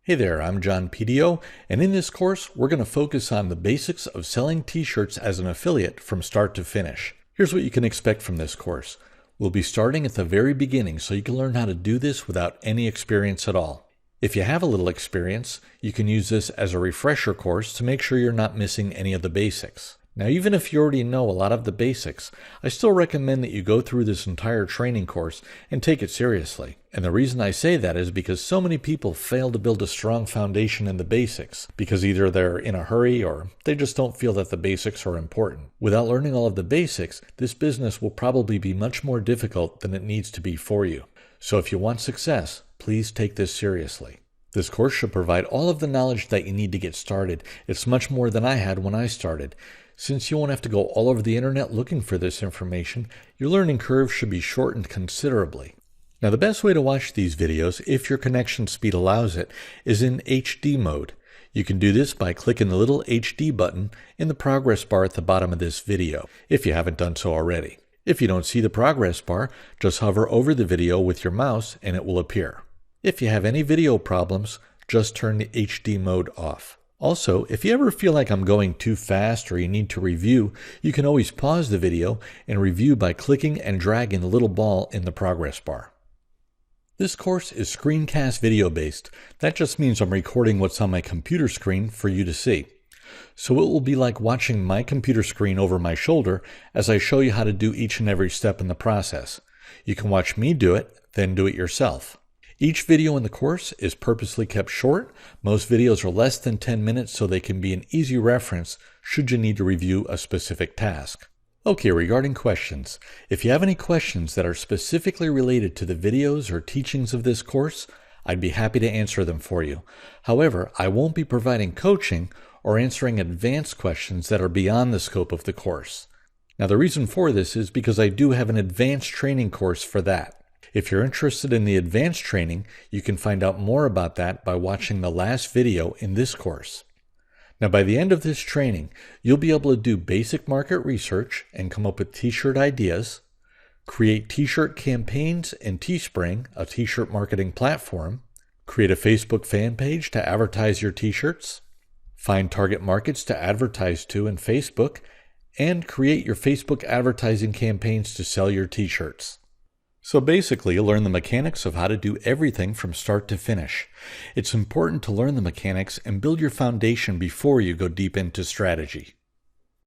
Hey there, I'm John PDO, and in this course, we're going to focus on the basics of selling t-shirts as an affiliate from start to finish. Here's what you can expect from this course. We'll be starting at the very beginning so you can learn how to do this without any experience at all. If you have a little experience, you can use this as a refresher course to make sure you're not missing any of the basics. Now, even if you already know a lot of the basics, I still recommend that you go through this entire training course and take it seriously. And the reason I say that is because so many people fail to build a strong foundation in the basics because either they're in a hurry or they just don't feel that the basics are important. Without learning all of the basics, this business will probably be much more difficult than it needs to be for you. So if you want success, please take this seriously. This course should provide all of the knowledge that you need to get started. It's much more than I had when I started. Since you won't have to go all over the internet looking for this information, your learning curve should be shortened considerably. Now, the best way to watch these videos, if your connection speed allows it, is in HD mode. You can do this by clicking the little HD button in the progress bar at the bottom of this video, if you haven't done so already. If you don't see the progress bar, just hover over the video with your mouse and it will appear. If you have any video problems, just turn the HD mode off. Also, if you ever feel like I'm going too fast or you need to review, you can always pause the video and review by clicking and dragging the little ball in the progress bar. This course is screencast video based. That just means I'm recording what's on my computer screen for you to see. So it will be like watching my computer screen over my shoulder as I show you how to do each and every step in the process. You can watch me do it, then do it yourself. Each video in the course is purposely kept short. Most videos are less than 10 minutes so they can be an easy reference should you need to review a specific task. Okay, regarding questions. If you have any questions that are specifically related to the videos or teachings of this course, I'd be happy to answer them for you. However, I won't be providing coaching or answering advanced questions that are beyond the scope of the course. Now, the reason for this is because I do have an advanced training course for that. If you're interested in the advanced training, you can find out more about that by watching the last video in this course. Now, by the end of this training, you'll be able to do basic market research and come up with t-shirt ideas, create t-shirt campaigns in Teespring, a t-shirt marketing platform, create a Facebook fan page to advertise your t-shirts, find target markets to advertise to in Facebook, and create your Facebook advertising campaigns to sell your t-shirts. So basically, you'll learn the mechanics of how to do everything from start to finish. It's important to learn the mechanics and build your foundation before you go deep into strategy.